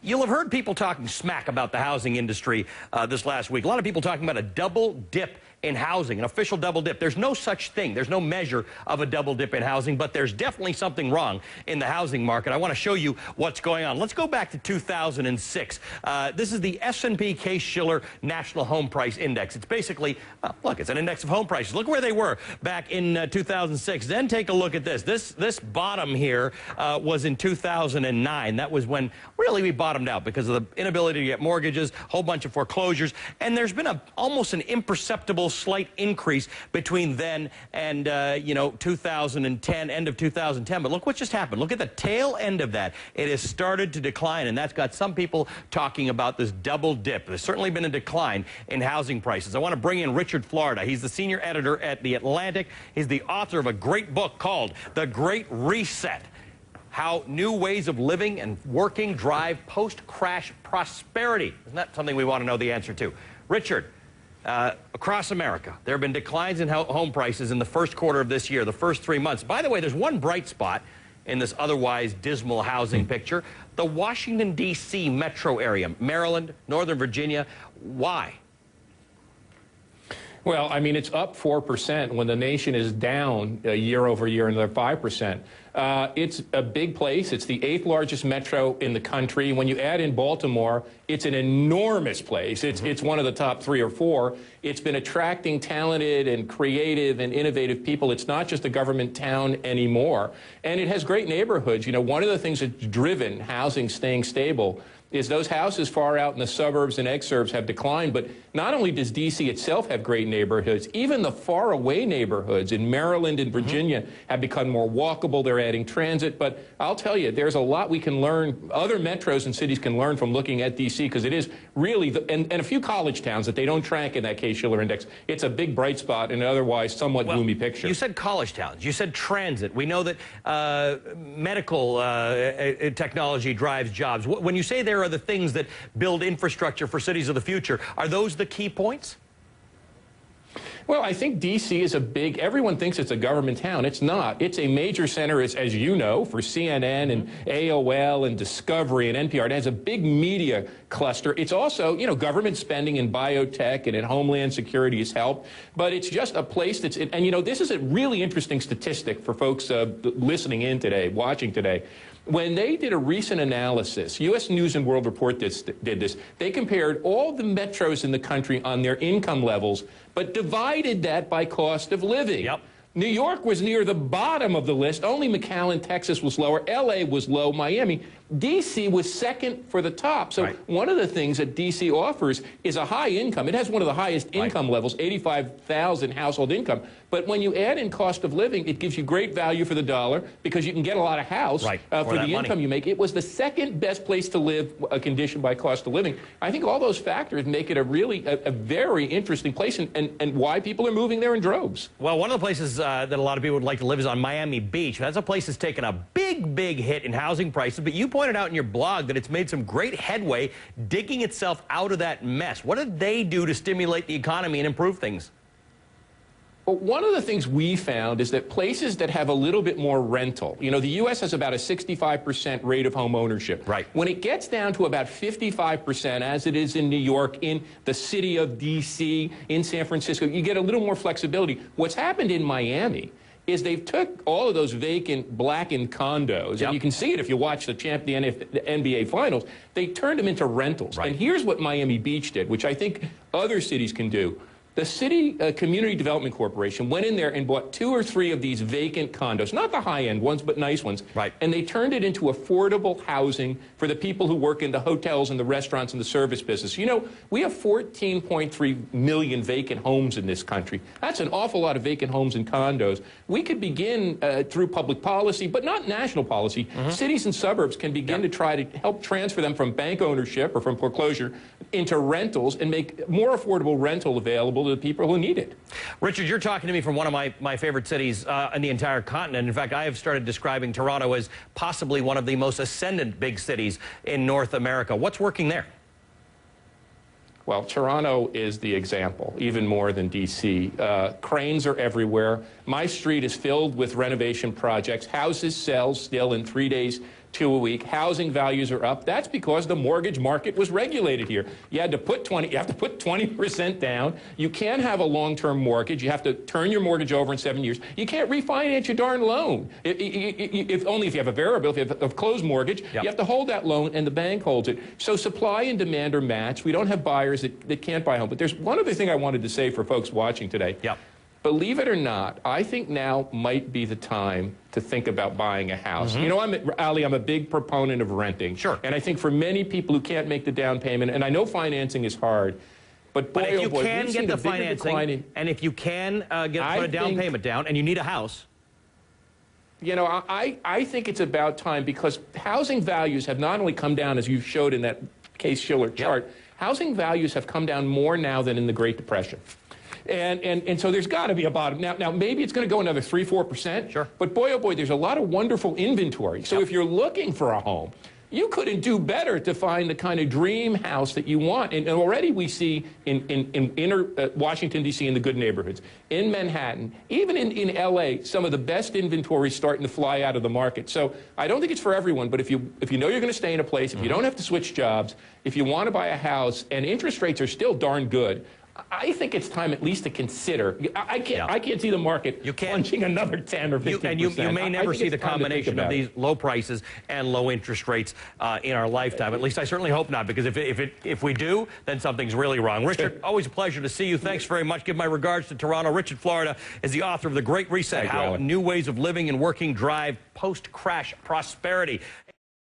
You'll have heard people talking smack about the housing industry this last week. A lot of people talking about a double dip in housing, an official double dip. There's no such thing. There's no measure of a double dip in housing, but there's definitely something wrong in the housing market. I want to show you what's going on. Let's go back to 2006. This is the S&P Case-Shiller National Home Price Index. It's basically, well, look, it's an index of home prices. Look where they were back in 2006. Then take a look at this. This bottom here was in 2009. That was when really we bottomed out because of the inability to get mortgages, a whole bunch of foreclosures, and there's been almost an imperceptible slight increase between then and 2010, end of 2010. But look what just happened. Look at the tail end of that. It has started to decline, and that's got some people talking about this double dip. There's certainly been a decline in housing prices. I want to bring in Richard Florida. He's the senior editor at The Atlantic. He's the author of a great book called The Great Reset: How New Ways of Living and Working Drive Post-Crash Prosperity. Isn't that something we want to know the answer to? Richard, across America, there have been declines in home prices in the first quarter of this year, the first 3 months. By the way, there's one bright spot in this otherwise dismal housing picture: the Washington, D.C. metro area, Maryland, Northern Virginia. Why? Well, I mean, it's up 4% when the nation is down year over year another 5%. It's a big place. It's the 8th largest metro in the country. When you add in Baltimore, it's an enormous place. It's one of the top 3 or 4. It's been attracting talented and creative and innovative people. It's not just a government town anymore. And it has great neighborhoods. You know, one of the things that's driven housing staying stable is those houses far out in the suburbs and exurbs have declined. But not only does D.C. itself have great neighborhoods, even the faraway neighborhoods in Maryland and Virginia have become more walkable. They're adding transit. But I'll tell you, there's a lot we can learn, other metros and cities can learn from looking at D.C., because it is really, and a few college towns that they don't track in that Case-Shiller index. It's a big bright spot in an otherwise somewhat gloomy picture. You said college towns. You said transit. We know that medical technology drives jobs. When you say there are the things that build infrastructure for cities of the future, are those the key points? Well, I think D.C. is a big, everyone thinks it's a government town. It's not. It's a major center, as you know, for CNN and AOL and Discovery and NPR. It has a big media cluster. It's also, you know, government spending in biotech and in homeland security has helped. But it's just a place that's, and you know, this is a really interesting statistic for folks listening in today, watching today. When they did a recent analysis, U.S. News and World Report did this, they compared all the metros in the country on their income levels, but divided that by cost of living. Yep. New York was near the bottom of the list. Only McAllen, Texas was lower. L.A. was low. Miami. D.C. was second for the top. So one of the things that D.C. offers is a high income. It has one of the highest income levels, $85,000 household income. But when you add in cost of living, it gives you great value for the dollar because you can get a lot of house for the income you make. It was the second best place to live, conditioned by cost of living. I think all those factors make it a really, a very interesting place, and why people are moving there in droves. Well, one of the places that a lot of people would like to live is on Miami Beach. That's a place that's taken a big hit in housing prices, but you pointed out in your blog that it's made some great headway digging itself out of that mess. What did they do to stimulate the economy and improve things? Well, one of the things we found is that places that have a little bit more rental, you know, the U.S. has about a 65% rate of home ownership. Right. When it gets down to about 55%, as it is in New York, in the city of D.C., in San Francisco, you get a little more flexibility. What's happened in Miami is they've took all of those vacant, blackened condos, and you can see it if you watch the NBA Finals, they turned them into rentals. And here's what Miami Beach did, which I think other cities can do. The City Community Development Corporation went in there and bought 2 or 3 of these vacant condos, not the high-end ones, but nice ones, and they turned it into affordable housing for the people who work in the hotels and the restaurants and the service business. You know, we have 14.3 million vacant homes in this country. That's an awful lot of vacant homes and condos. We could begin through public policy, but not national policy. Cities and suburbs can begin to try to help transfer them from bank ownership or from foreclosure into rentals and make more affordable rental available to the people who need it. Richard, you're talking to me from one of my favorite cities in the entire continent. In fact, I have started describing Toronto as possibly one of the most ascendant big cities in North America. What's working there? Well, Toronto is the example, even more than D.C. Cranes are everywhere. My street is filled with renovation projects. Houses sell still in 3 days to a week. Housing values are up. That's because the mortgage market was regulated here. You have to put 20% down. You can't have a long-term mortgage. You have to turn your mortgage over in 7 years. You can't refinance your darn loan. If only if you have a variable, if you have a closed mortgage, you have to hold that loan and the bank holds it. So supply and demand are matched. We don't have buyers that can't buy a home. But there's one other thing I wanted to say for folks watching today. Believe it or not, I think now might be the time to think about buying a house. You know, Ali, I'm a big proponent of renting. Sure. And I think for many people who can't make the down payment, and I know financing is hard, but boy, if you oh boy, can get the financing, and if you can put a down payment down, and you need a house. You know, I think it's about time, because housing values have not only come down, as you showed in that Case-Shiller chart, housing values have come down more now than in the Great Depression. And so there's got to be a bottom. Now maybe it's going to go another 3-4%. Sure. But boy, oh boy, there's a lot of wonderful inventory. So if you're looking for a home, you couldn't do better to find the kind of dream house that you want. And already we see in inner Washington, D.C., in the good neighborhoods, in Manhattan, even in L.A., some of the best inventory starting to fly out of the market. So I don't think it's for everyone, but if you know you're going to stay in a place, if you don't have to switch jobs, if you want to buy a house, and interest rates are still darn good, I think it's time at least to consider. I can't see the market plunging another 10 or 15%. And you may never see the combination of these low prices and low interest rates in our lifetime. At least I certainly hope not, because if we do, then something's really wrong. Richard, always a pleasure to see you. Thanks very much. Give my regards to Toronto. Richard Florida is the author of The Great Reset: How New Ways of Living and Working Drive Post-Crash Prosperity.